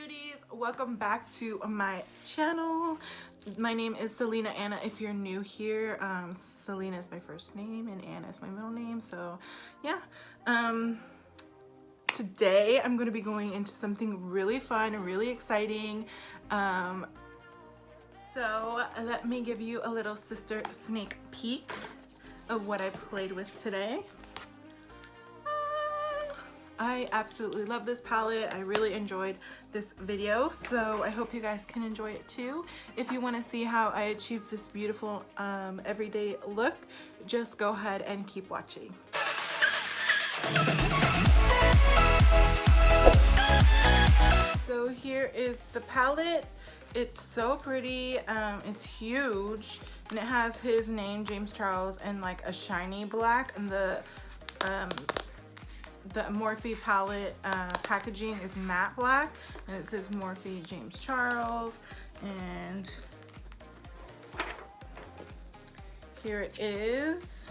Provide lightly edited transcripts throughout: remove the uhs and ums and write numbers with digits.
beauties, welcome back to my channel. My name is Selena Anna if you're new here. Selena is my first name and Anna is my middle name, so yeah. Today I'm going to be going into something really fun and really exciting. So let me give you a little sister sneak peek of what I played with today. I absolutely love this palette. I really enjoyed this video, so I hope you guys can enjoy it too. If you want to see how I achieved this beautiful everyday look, just go ahead and keep watching. So here is the palette. It's so pretty. It's huge and it has his name, James Charles, and like a shiny black, and the Morphe palette packaging is matte black, and it says Morphe James Charles, and here it is.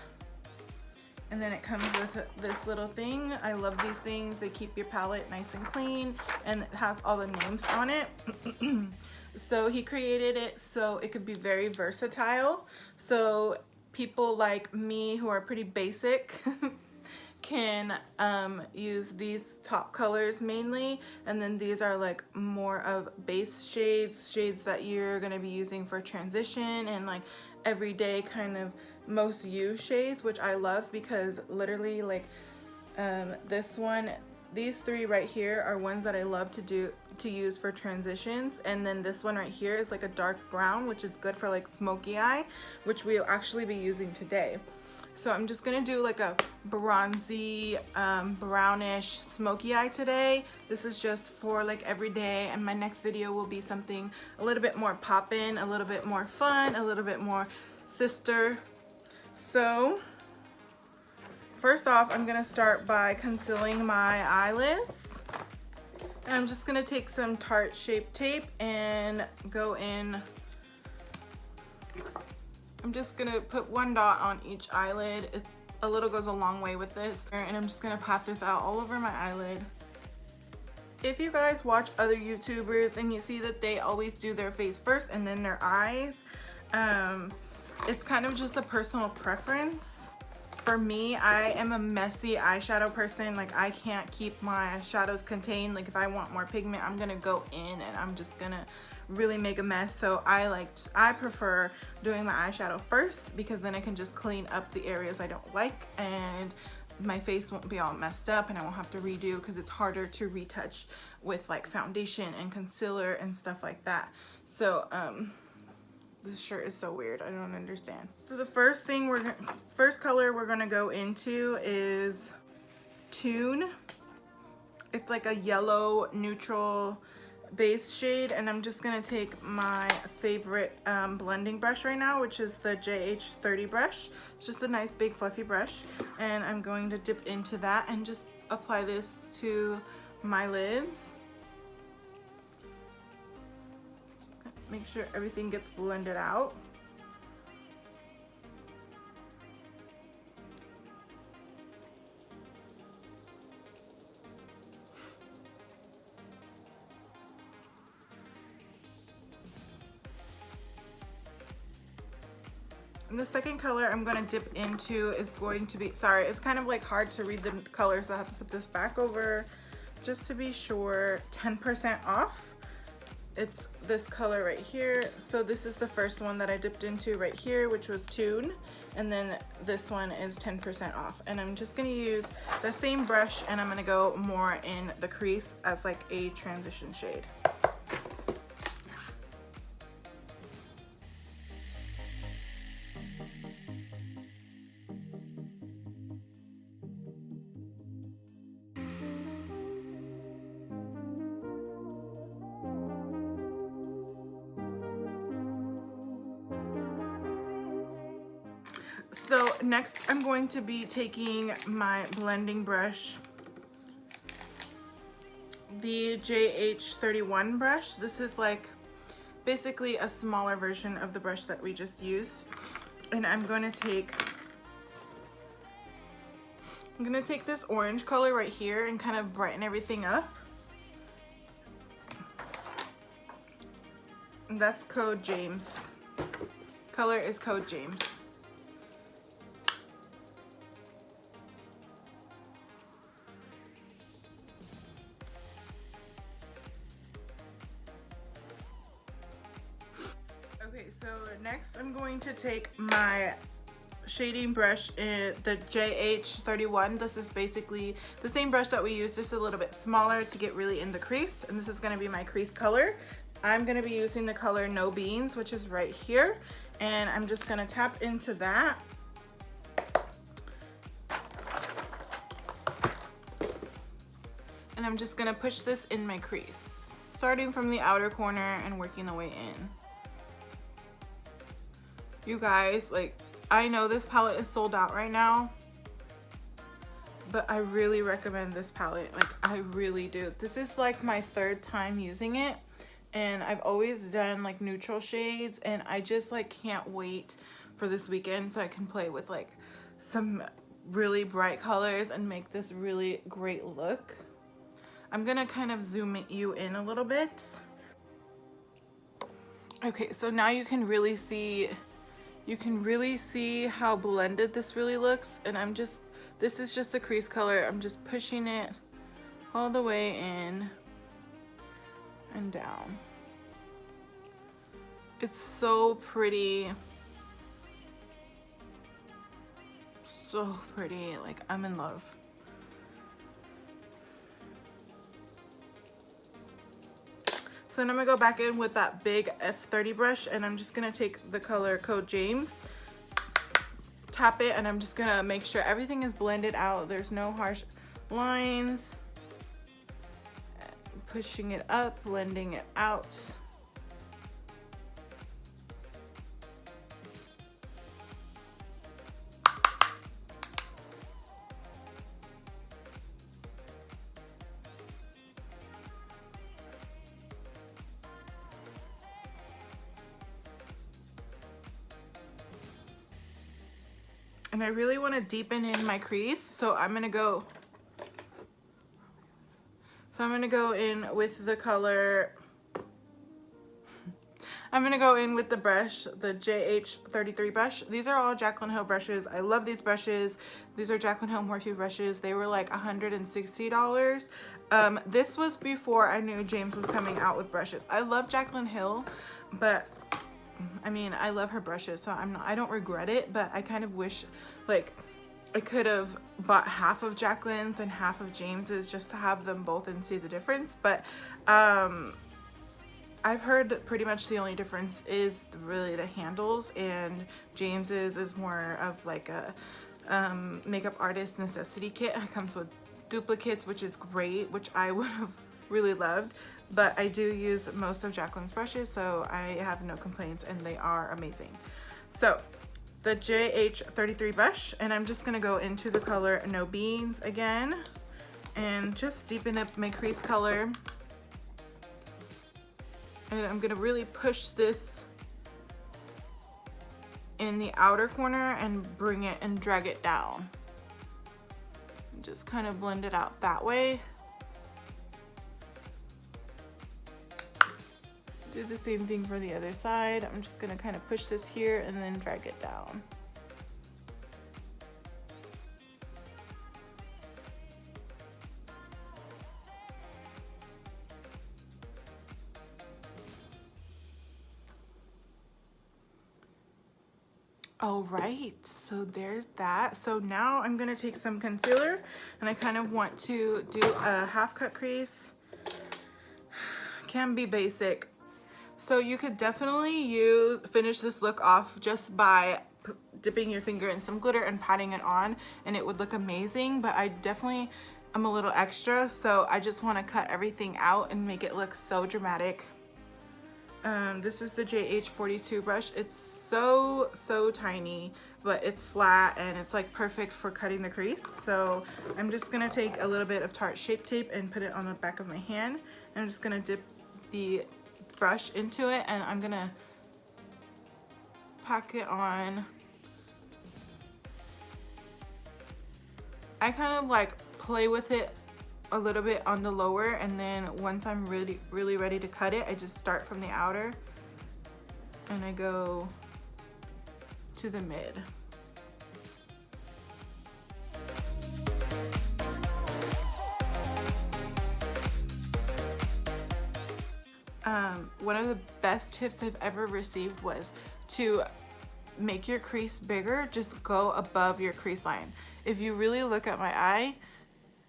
And then it comes with this little thing. I love these things. They keep your palette nice and clean, and it has all the names on it. So he created it so it could be very versatile. So people like me who are pretty basic can use these top colors mainly, and then these are like more of base shades that you're gonna be using for transition and like everyday kind of most used shades, which I love because literally like these three right here are ones that I love to use for transitions, and then this one right here is like a dark brown, which is good for like smoky eye, which we'll actually be using today. So I'm just gonna do like a bronzy, brownish smoky eye today. This is just for like every day, and my next video will be something a little bit more poppin', a little bit more fun, a little bit more sister. So first off, I'm gonna start by concealing my eyelids. And I'm just gonna take some Tarte Shape Tape and go in. I'm just gonna put one dot on each eyelid. A little goes a long way with this. And I'm just gonna pat this out all over my eyelid. If you guys watch other YouTubers and you see that they always do their face first and then their eyes, it's kind of just a personal preference. For me, I am a messy eyeshadow person. Like, I can't keep my shadows contained. Like, if I want more pigment, I'm gonna go in and I'm just gonna really make a mess. So I prefer doing my eyeshadow first, because then I can just clean up the areas I don't like and my face won't be all messed up and I won't have to redo, because it's harder to retouch with like foundation and concealer and stuff like that. So this shirt is so weird, I don't understand. So the first color we're gonna go into is Tune. It's like a yellow neutral base shade, and I'm just gonna take my favorite blending brush right now, which is the JH30 brush. It's just a nice big fluffy brush, and I'm going to dip into that and just apply this to my lids. Just make sure everything gets blended out. And the second color I'm going to dip into is going to be, sorry, it's kind of like hard to read the colors, so I have to put this back over just to be sure. 10% off. It's this color right here. So this is the first one that I dipped into right here, which was Tune, and then this one is 10% off. And I'm just going to use the same brush, and I'm going to go more in the crease as like a transition shade. So next I'm going to be taking my blending brush, the JH31 brush. This is like basically a smaller version of the brush that we just used. And I'm going to take this orange color right here and kind of brighten everything up. And that's code James. Color is code James. Okay, so next I'm going to take my shading brush in the JH31. This is basically the same brush that we used, just a little bit smaller to get really in the crease, and this is going to be my crease color. I'm going to be using the color No Beans, which is right here, and I'm just going to tap into that. And I'm just going to push this in my crease, starting from the outer corner and working the way in. You guys, like, I know this palette is sold out right now, but I really recommend this palette. Like, I really do. This is like my third time using it, and I've always done like neutral shades, and I just like can't wait for this weekend so I can play with like some really bright colors and make this really great look. I'm gonna kind of zoom you in a little bit. Okay, so now you can really see how blended this really looks, and this is just the crease color. I'm just pushing it all the way in and down. It's so pretty. So pretty, like I'm in love. So then I'm gonna go back in with that big F30 brush, and I'm just gonna take the color Code James, tap it, and I'm just gonna make sure everything is blended out. There's no harsh lines. Pushing it up, blending it out. And I really want to deepen in my crease, so I'm gonna go in with the color. I'm gonna go in with the brush, the JH33 brush. These are all Jaclyn Hill brushes. I love these brushes. These are Jaclyn Hill Morphe brushes. They were like $160. This was before I knew James was coming out with brushes. I love Jaclyn Hill, but I mean, I love her brushes, so I don't regret it, but I kind of wish like I could have bought half of Jaclyn's and half of James's just to have them both and see the difference. But I've heard pretty much the only difference is really the handles, and James's is more of like a makeup artist necessity kit. It comes with duplicates, which is great, which I would have really loved. But I do use most of Jaclyn's brushes, so I have no complaints, and they are amazing. So the JH33 brush, and I'm just gonna go into the color No Beans again and just deepen up my crease color. And I'm gonna really push this in the outer corner and bring it and drag it down. Just kind of blend it out that way. Do the same thing for the other side. I'm just gonna kind of push this here and then drag it down. All right, so there's that. So now I'm gonna take some concealer, and I kind of want to do a half cut crease. Can be basic. So you could definitely finish this look off just by dipping your finger in some glitter and patting it on, and it would look amazing, but I definitely am a little extra, so I just want to cut everything out and make it look so dramatic. This is the JH42 brush. It's so tiny, but it's flat and it's like perfect for cutting the crease. So I'm just gonna take a little bit of Tarte Shape Tape and put it on the back of my hand. I'm just gonna dip the brush into it, and I'm gonna pack it on. I kind of like play with it a little bit on the lower, and then once I'm really ready to cut it, I just start from the outer and I go to the mid. One of the best tips I've ever received was to make your crease bigger, just go above your crease line. If you really look at my eye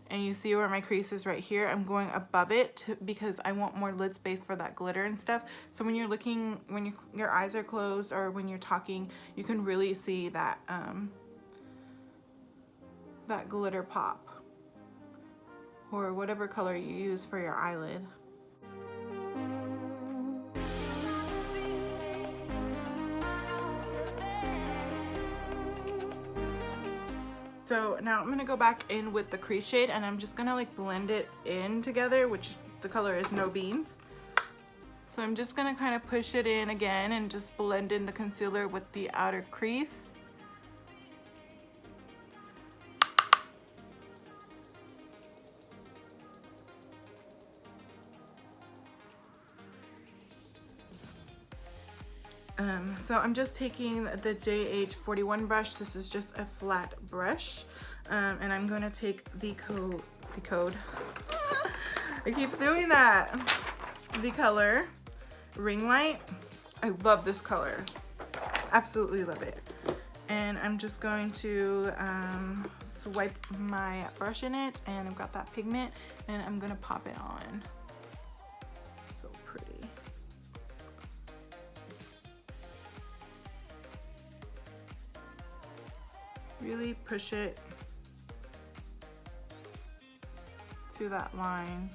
and you see where my crease is right here, I'm going above it because I want more lid space for that glitter and stuff. So when you're looking, when your eyes are closed or when you're talking, you can really see that that glitter pop, or whatever color you use for your eyelid. So now I'm gonna go back in with the crease shade and I'm just gonna like blend it in together, which the color is No Beans. So I'm just gonna kind of push it in again and just blend in the concealer with the outer crease. So I'm just taking the JH41 brush. This is just a flat brush, and I'm going to take the code. I keep doing that. The color Ring Light. I love this color. Absolutely love it. And I'm just going to swipe my brush in it, and I've got that pigment, and I'm going to pop it on. So pretty. Really push it to that line.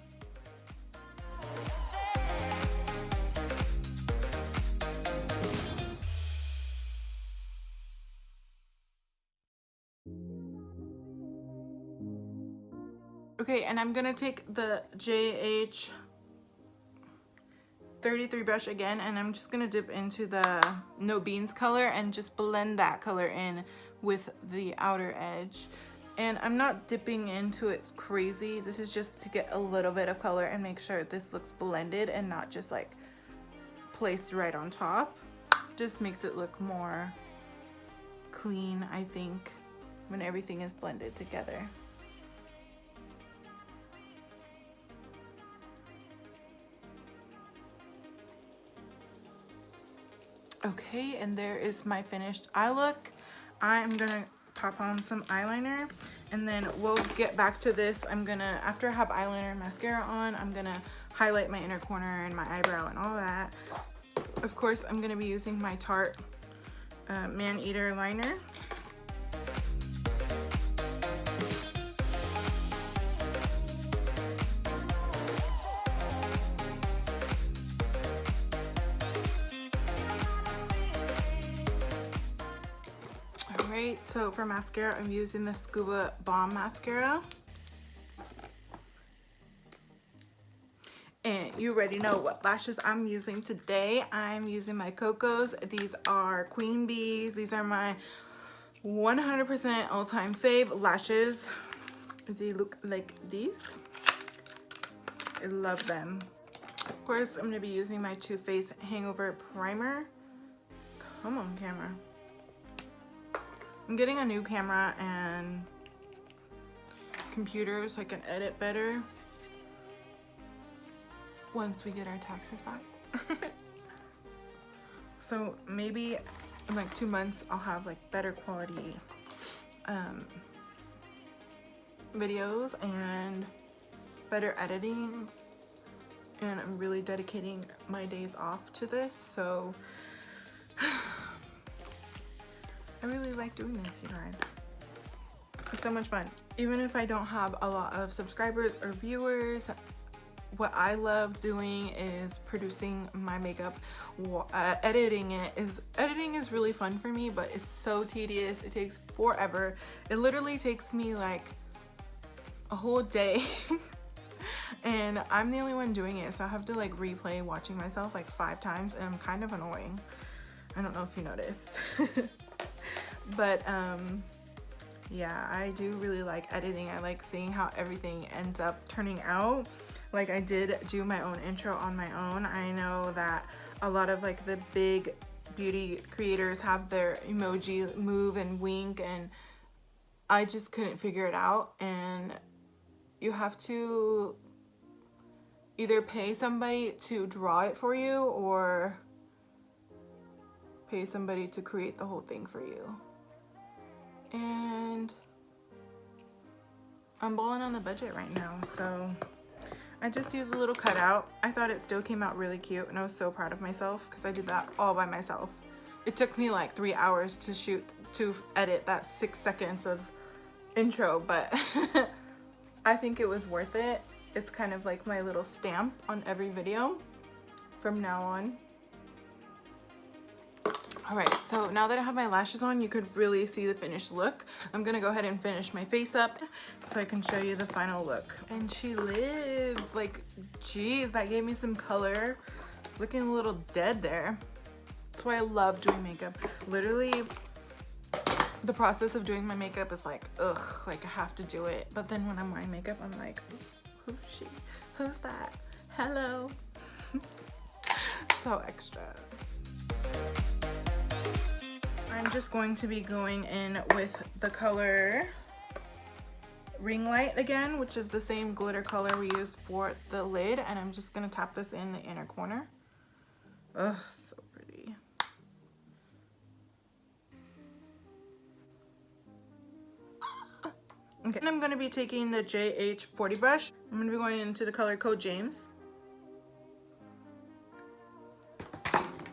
Okay, and I'm gonna take the JH33 brush again, and I'm just gonna dip into the No Beans color and just blend that color in with the outer edge. And I'm not dipping into it crazy. This is just to get a little bit of color and make sure this looks blended and not just like placed right on top. Just makes it look more clean, I think, when everything is blended together. Okay, and there is my finished eye look. I'm gonna pop on some eyeliner and then we'll get back to this. I'm gonna, after I have eyeliner and mascara on, I'm gonna highlight my inner corner and my eyebrow and all that. Of course, I'm gonna be using my Tarte Maneater liner. Alright, so for mascara, I'm using the Scuba Balm Mascara. And you already know what lashes I'm using today. I'm using my KoKo's. These are Queen Bees. These are my 100% all-time fave lashes. They look like these. I love them. Of course, I'm going to be using my Toofaced Hangover Primer. Come on, camera. I'm getting a new camera and computer so I can edit better once we get our taxes back. So maybe in like 2 months I'll have like better quality videos and better editing, and I'm really dedicating my days off to this, so I really like doing this, you guys. It's so much fun. Even if I don't have a lot of subscribers or viewers, what I love doing is producing my makeup. Editing is really fun for me, but it's so tedious. It takes forever. It literally takes me like a whole day. And I'm the only one doing it, so I have to like replay watching myself like 5 times, and I'm kind of annoying. I don't know if you noticed. But yeah, I do really like editing. I like seeing how everything ends up turning out. Like, I did do my own intro on my own. I know that a lot of like the big beauty creators have their emoji move and wink, and I just couldn't figure it out. And you have to either pay somebody to draw it for you or pay somebody to create the whole thing for you. And I'm balling on the budget right now, so I just used a little cutout. I thought it still came out really cute, and I was so proud of myself because I did that all by myself. It took me like 3 hours to edit that 6 seconds of intro, but I think it was worth it. It's kind of like my little stamp on every video from now on. Alright, so now that I have my lashes on, you could really see the finished look. I'm gonna go ahead and finish my face up so I can show you the final look. And she lives. Like, geez, that gave me some color. It's looking a little dead there. That's why I love doing makeup. Literally, the process of doing my makeup is like, ugh, like I have to do it. But then when I'm wearing makeup, I'm like, who's she? Who's that? Hello. So extra. I'm just going to be going in with the color Ring Light again, which is the same glitter color we used for the lid, and I'm just going to tap this in the inner corner. Ugh, so pretty. Okay, and I'm going to be taking the JH40 brush. I'm going to be going into the color code James.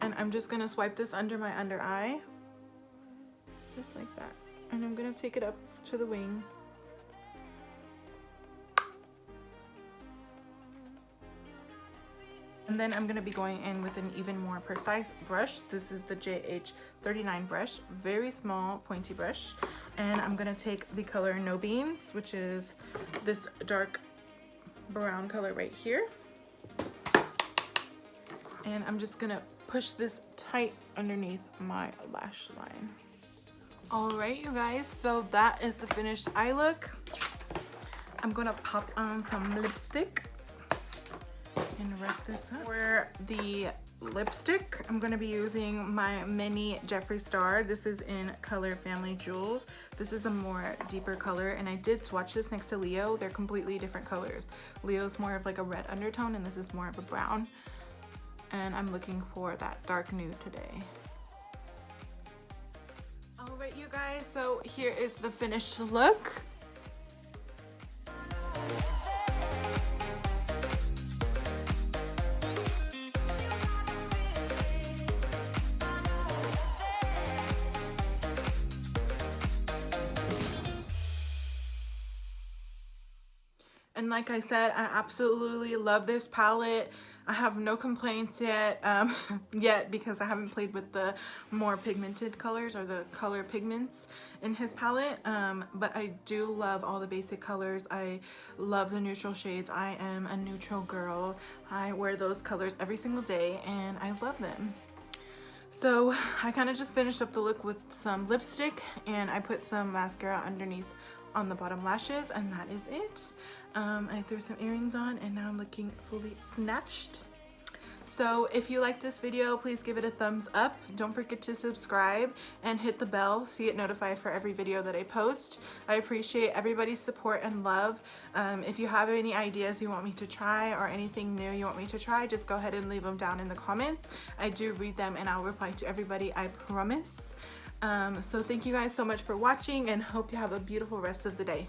And I'm just going to swipe this under my under eye. Just like that. And I'm going to take it up to the wing. And then I'm going to be going in with an even more precise brush. This is the JH39 brush. Very small, pointy brush. And I'm going to take the color No Beans, which is this dark brown color right here. And I'm just going to push this tight underneath my lash line. Alright, you guys, so that is the finished eye look. I'm gonna pop on some lipstick and wrap this up. For the lipstick, I'm gonna be using my mini Jeffree Star. This is in color Family Jewels. This is a more deeper color, and I did swatch this next to Leo. They're completely different colors. Leo's more of like a red undertone, and this is more of a brown. And I'm looking for that dark nude today. Alright, you guys, so here is the finished look. And like I said, I absolutely love this palette. I have no complaints yet, because I haven't played with the more pigmented colors or the color pigments in his palette. But I do love all the basic colors. I love the neutral shades. I am a neutral girl. I wear those colors every single day and I love them. So I kind of just finished up the look with some lipstick, and I put some mascara underneath on the bottom lashes, and that is it. I threw some earrings on, and now I'm looking fully snatched. So if you like this video, please give it a thumbs up. Don't forget to subscribe and hit the bell so you get notified for every video that I post. I appreciate everybody's support and love. If you have any ideas you want me to try or anything new you want me to try, just go ahead and leave them down in the comments. I do read them and I'll reply to everybody, I promise. So thank you guys so much for watching, and hope you have a beautiful rest of the day.